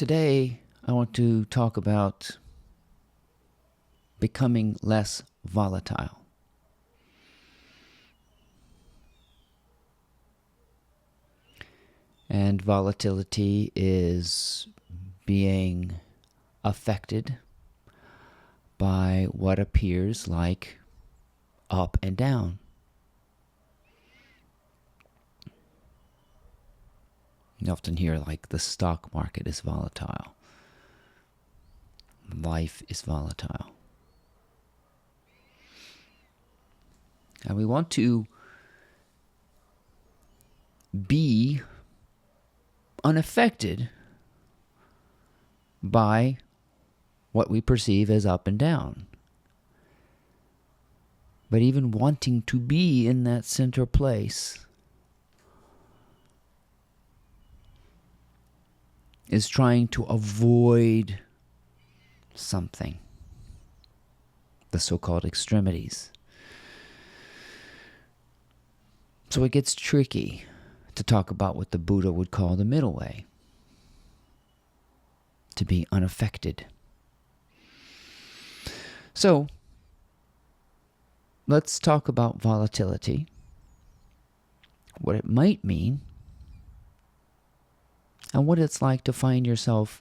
Today, I want to talk about becoming less volatile. And volatility is being affected by what appears like up and down. You often hear like the stock market is volatile. Life is volatile. And we want to be unaffected by what we perceive as up and down. But even wanting to be in that center place is trying to avoid something, the so-called extremities. So it gets tricky to talk about what the Buddha would call the middle way, to be unaffected. So let's talk about volatility, what it might mean, and what it's like to find yourself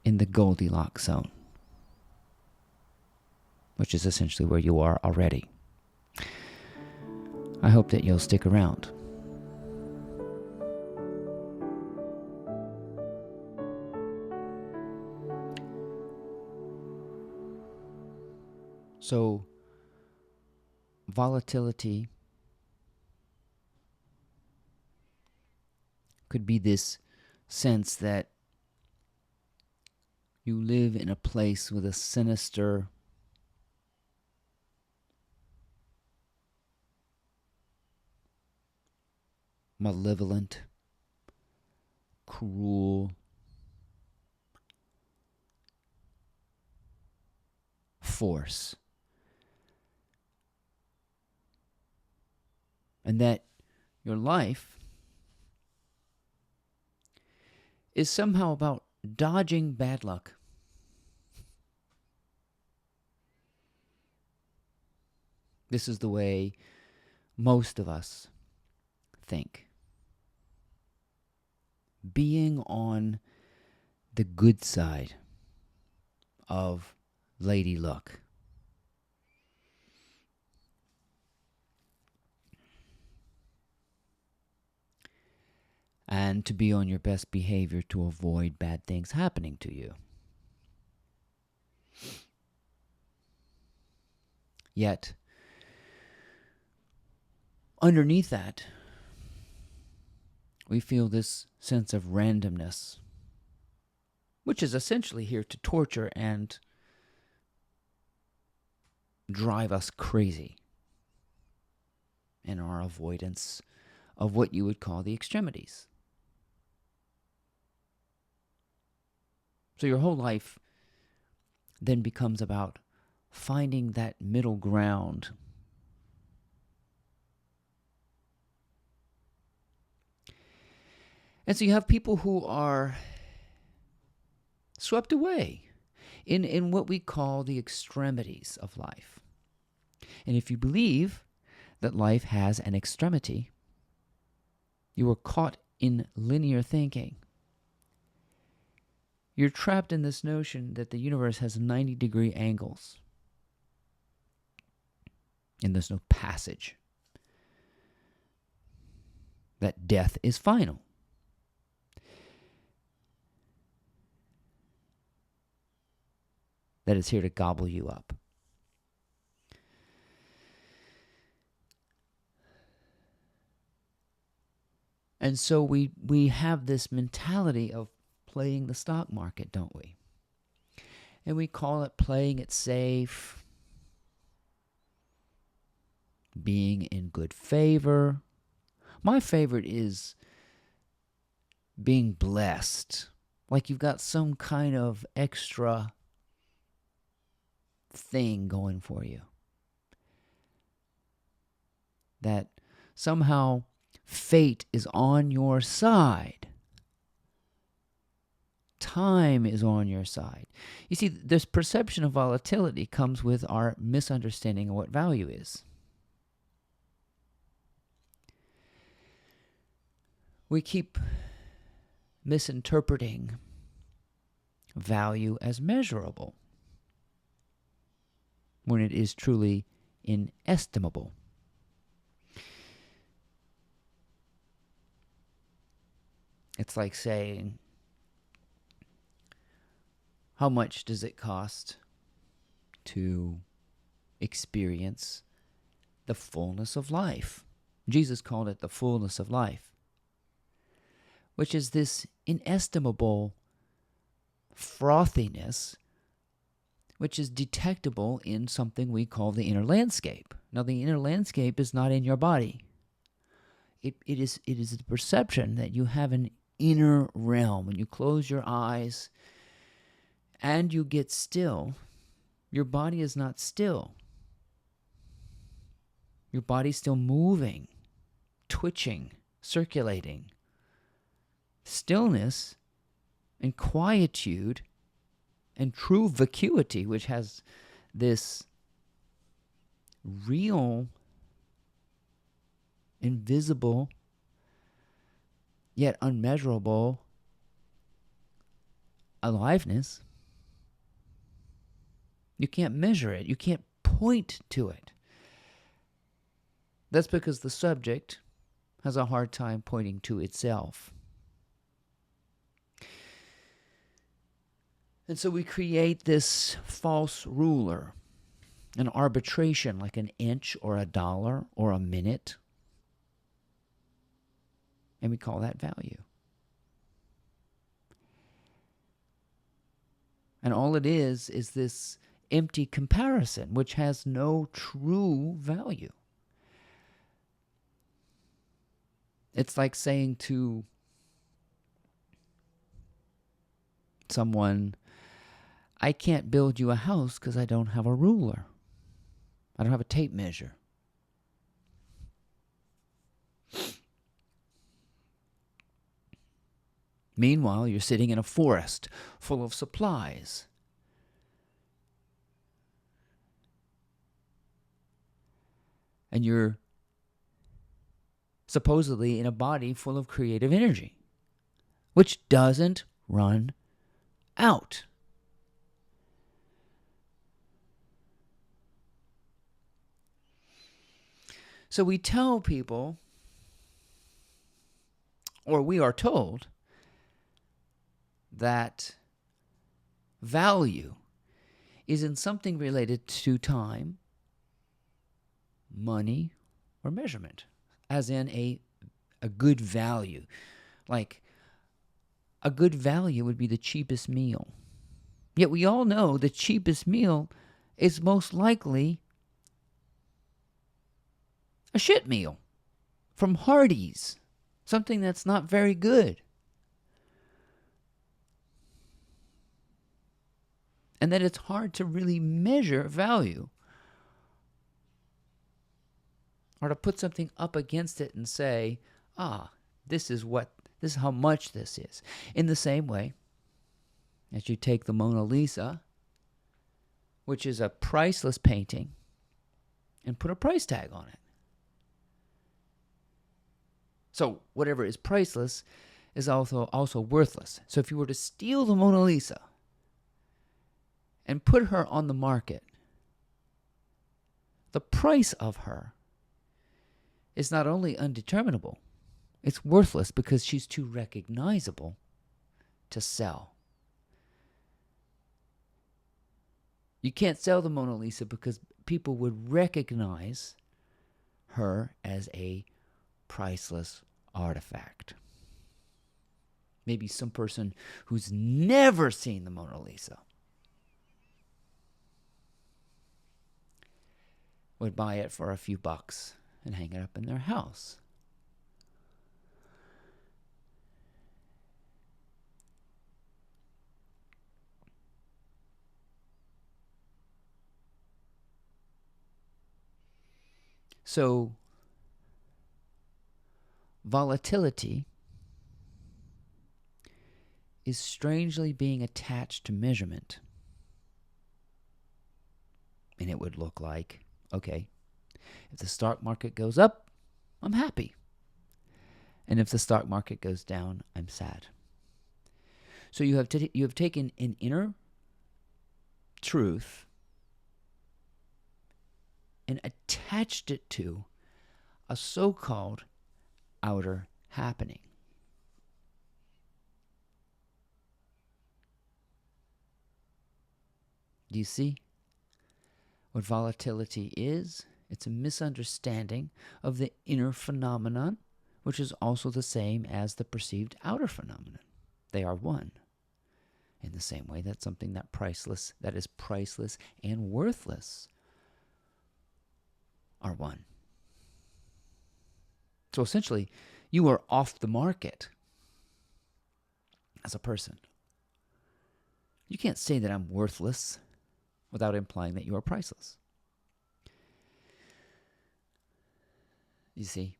in the Goldilocks zone, which is essentially where you are already. I hope that you'll stick around. So, volatility could be this sense that you live in a place with a sinister, malevolent, cruel force. And that your life is somehow about dodging bad luck. This is the way most of us think. Being on the good side of Lady Luck. And to be on your best behavior to avoid bad things happening to you. Yet, underneath that, we feel this sense of randomness, which is essentially here to torture and drive us crazy in our avoidance of what you would call the extremities. So your whole life then becomes about finding that middle ground. And so you have people who are swept away in what we call the extremities of life. And if you believe that life has an extremity, you are caught in linear thinking. You're trapped in this notion that the universe has 90-degree angles. And there's no passage. That death is final. That it's here to gobble you up. And so we have this mentality of playing the stock market, don't we? And we call it playing it safe, being in good favor. My favorite is being blessed, like you've got some kind of extra thing going for you. That somehow fate is on your side Time is on your side. You see, this perception of volatility comes with our misunderstanding of what value is. We keep misinterpreting value as measurable when it is truly inestimable. It's like saying, how much does it cost to experience the fullness of life? Jesus called it the fullness of life, which is this inestimable frothiness which is detectable in something we call the inner landscape. Now, the inner landscape is not in your body. It is the perception that you have an inner realm. When you close your eyes and you get still, your body is not still. Your body's still moving, twitching, circulating. Stillness and quietude and true vacuity, which has this real, invisible, yet unmeasurable aliveness. You can't measure it. You can't point to it. That's because the subject has a hard time pointing to itself. And so we create this false ruler, an arbitration like an inch or a dollar or a minute. And we call that value. And all it is this empty comparison, which has no true value. It's like saying to someone, I can't build you a house because I don't have a ruler. I don't have a tape measure. Meanwhile, you're sitting in a forest full of supplies. And you're supposedly in a body full of creative energy, which doesn't run out. So we tell people, or we are told, that value is in something related to time, money, or measurement, as in a good value. Like, a good value would be the cheapest meal. Yet we all know the cheapest meal is most likely a shit meal from Hardee's, something that's not very good. And that it's hard to really measure value or to put something up against it and say, this is how much this is. In the same way as you take the Mona Lisa, which is a priceless painting, and put a price tag on it. So whatever is priceless is also worthless. So if you were to steal the Mona Lisa and put her on the market, the price of her is not only undeterminable, it's worthless because she's too recognizable to sell. You can't sell the Mona Lisa because people would recognize her as a priceless artifact. Maybe some person who's never seen the Mona Lisa would buy it for a few bucks and hang it up in their house. So, volatility is strangely being attached to measurement. And it would look like, okay, if the stock market goes up, I'm happy. And if the stock market goes down, I'm sad. So you have taken an inner truth and attached it to a so-called outer happening. Do you see what volatility is? It's a misunderstanding of the inner phenomenon, which is also the same as the perceived outer phenomenon. They are one. In the same way that something that is priceless and worthless are one. So essentially, you are off the market as a person. You can't say that I'm worthless without implying that you are priceless. You see?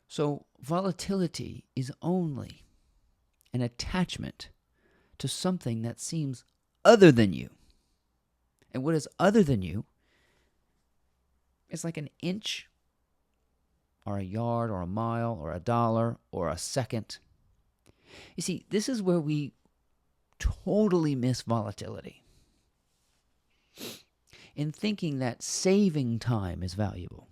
So volatility is only an attachment to something that seems other than you. And what is other than you is like an inch or a yard or a mile or a dollar or a second. You see, this is where we totally miss volatility. In thinking that saving time is valuable.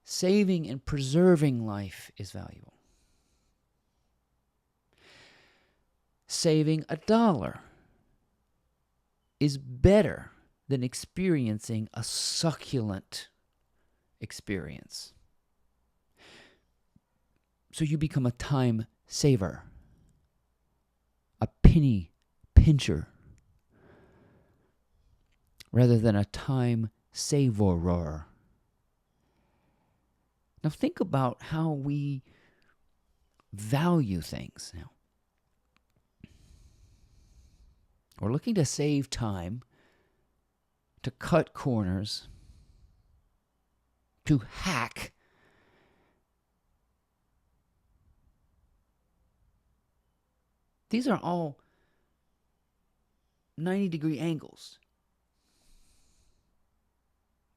Saving and preserving life is valuable. Saving $1 is better than experiencing a succulent experience. So you become a time saver, a penny pincher, rather than a time savorer. Now think about how we value things now. We're looking to save time, to cut corners, to hack. These are all 90-degree angles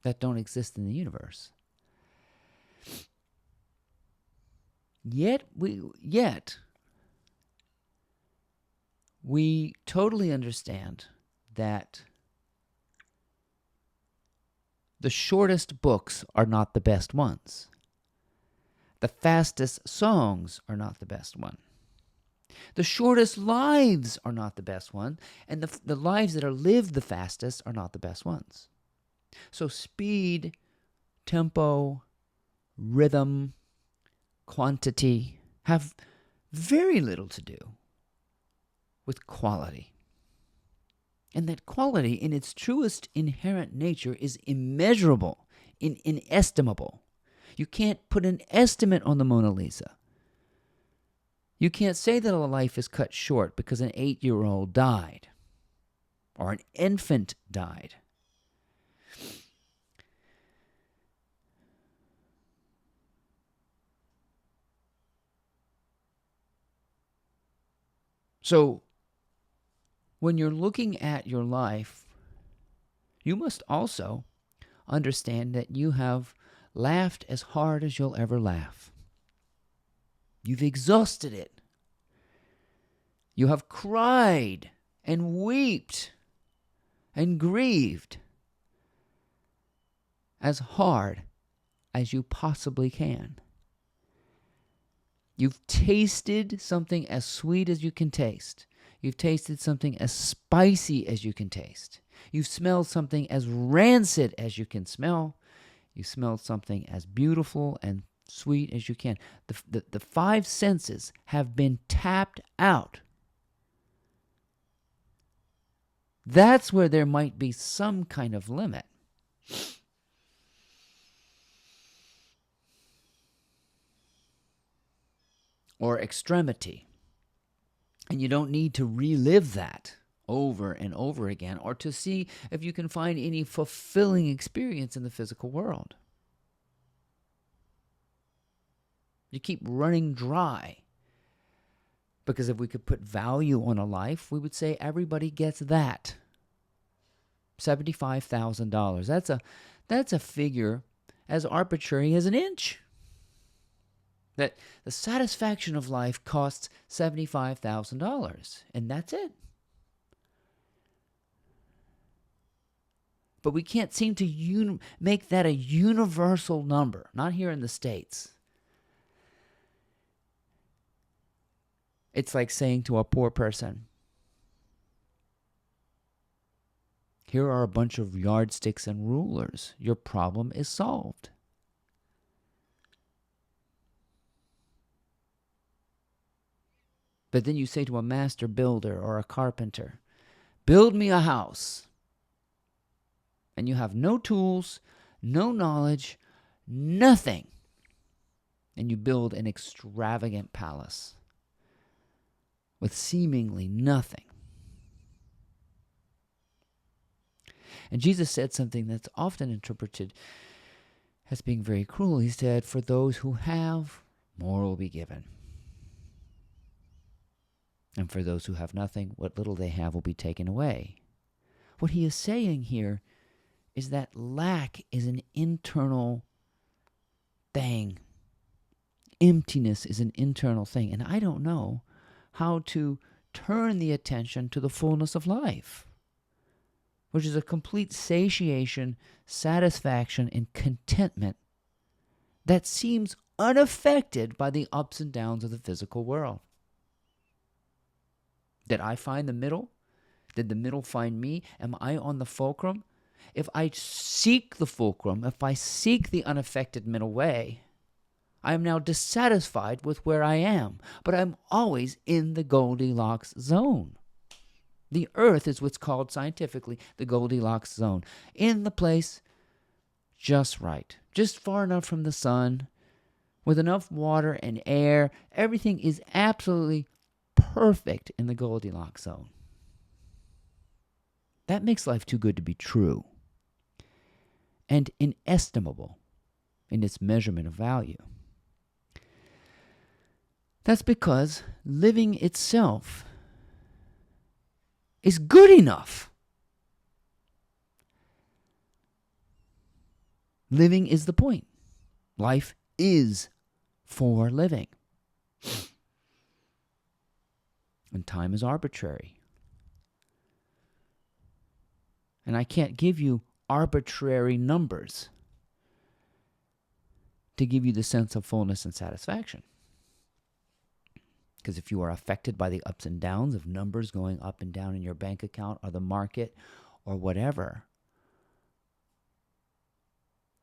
that don't exist in the universe. Yet we totally understand that the shortest books are not the best ones. The fastest songs are not the best one. The shortest lives are not the best one, and the lives that are lived the fastest are not the best ones. So speed, tempo, rhythm, quantity have very little to do with quality. And that quality in its truest inherent nature is immeasurable, inestimable. You can't put an estimate on the Mona Lisa. You can't say that a life is cut short because an 8-year-old died or an infant died. So, when you're looking at your life, you must also understand that you have laughed as hard as you'll ever laugh. You've exhausted it. You have cried and wept and grieved as hard as you possibly can. You've tasted something as sweet as you can taste. You've tasted something as spicy as you can taste. You've smelled something as rancid as you can smell. You smelled something as beautiful and sweet as you can. The five senses have been tapped out. That's where there might be some kind of limit. Or extremity. And you don't need to relive that over and over again or to see if you can find any fulfilling experience in the physical world. You keep running dry Because if we could put value on a life, we would say everybody gets that. $75,000. That's a figure as arbitrary as an inch. That the satisfaction of life costs $75,000, and that's it. But we can't seem to make that a universal number, not here in the States. It's like saying to a poor person, here are a bunch of yardsticks and rulers. Your problem is solved. But then you say to a master builder or a carpenter, build me a house. And you have no tools, no knowledge, nothing. And you build an extravagant palace with seemingly nothing. And Jesus said something that's often interpreted as being very cruel. He said, for those who have, more will be given. And for those who have nothing, what little they have will be taken away. What he is saying here is that lack is an internal thing. Emptiness is an internal thing. And I don't know how to turn the attention to the fullness of life, which is a complete satiation, satisfaction, and contentment that seems unaffected by the ups and downs of the physical world. Did I find the middle? Did the middle find me? Am I on the fulcrum? If I seek the fulcrum, if I seek the unaffected middle way, I am now dissatisfied with where I am, but I'm always in the Goldilocks zone. The earth is what's called scientifically the Goldilocks zone. In the place just right, just far enough from the sun, with enough water and air. Everything is absolutely perfect in the Goldilocks zone. That makes life too good to be true and inestimable in its measurement of value. That's because living itself is good enough. Living is the point. Life is for living. And time is arbitrary. And I can't give you arbitrary numbers to give you the sense of fullness and satisfaction. Because if you are affected by the ups and downs of numbers going up and down in your bank account or the market or whatever,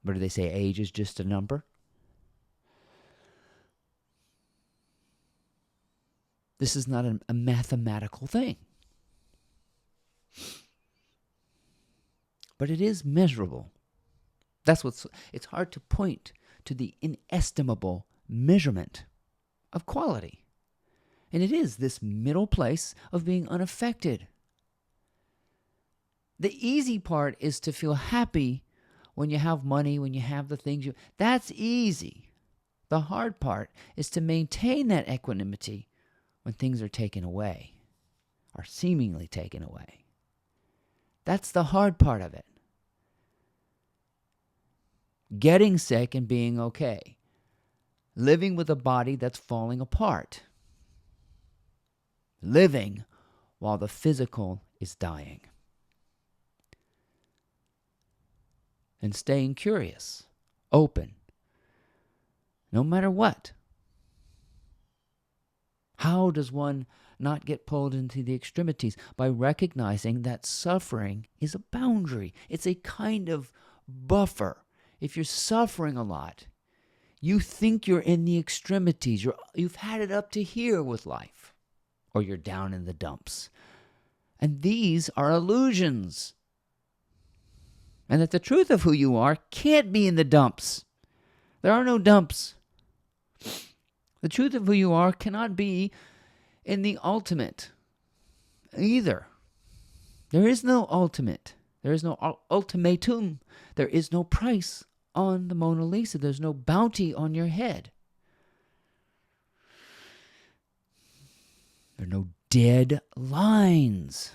what do they say? Age is just a number? This is not a mathematical thing. But it is measurable. It's hard to point to the inestimable measurement of quality. And it is this middle place of being unaffected. The easy part is to feel happy when you have money, when you have the things that's easy. The hard part is to maintain that equanimity when things are taken away, or seemingly taken away. That's the hard part of it. Getting sick and being okay. Living with a body that's falling apart. Living while the physical is dying. And staying curious, open, no matter what. How does one not get pulled into the extremities? By recognizing that suffering is a boundary. It's a kind of buffer. If you're suffering a lot, you think you're in the extremities. You've had it up to here with life. Or you're down in the dumps. And these are illusions. And that the truth of who you are can't be in the dumps. There are no dumps. The truth of who you are cannot be in the ultimate either. There is no ultimate. There is no ultimatum. There is no price on the Mona Lisa. There's no bounty on your head. There are no dead lines.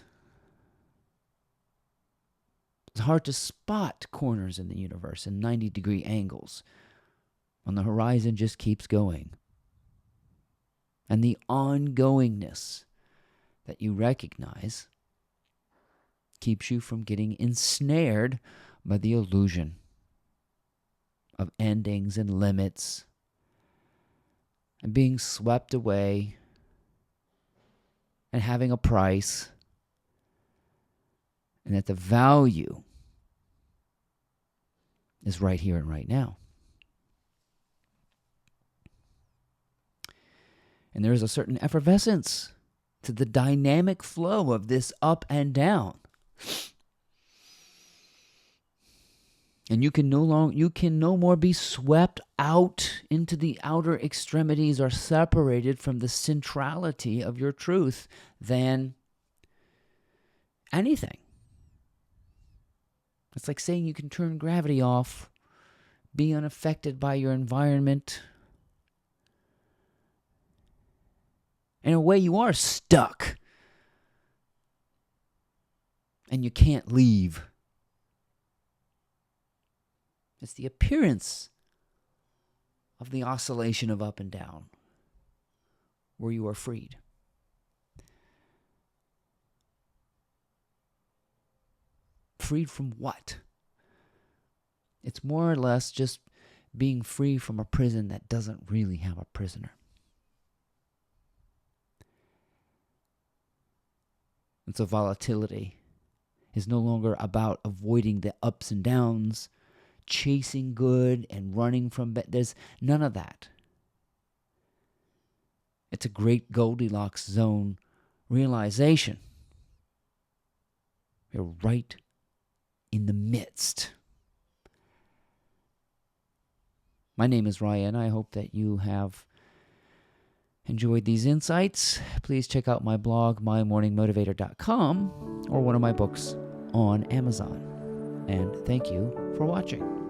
It's hard to spot corners in the universe and 90-degree angles. On the horizon just keeps going. And the ongoingness that you recognize keeps you from getting ensnared by the illusion of endings and limits and being swept away and having a price, and that the value is right here and right now. And there is a certain effervescence to the dynamic flow of this up and down. And you can no more be swept out into the outer extremities or separated from the centrality of your truth than anything. It's like saying you can turn gravity off, be unaffected by your environment. In a way, you are stuck. And you can't leave. It's the appearance of the oscillation of up and down where you are freed. Freed from what? It's more or less just being free from a prison that doesn't really have a prisoner. And so volatility is no longer about avoiding the ups and downs, chasing good and running from bad. There's none of that. It's a great Goldilocks zone realization. You're right in the midst. My name is Ryan. I hope that you have enjoyed these insights. Please check out my blog, mymorningmotivator.com, or one of my books on Amazon. And thank you for watching.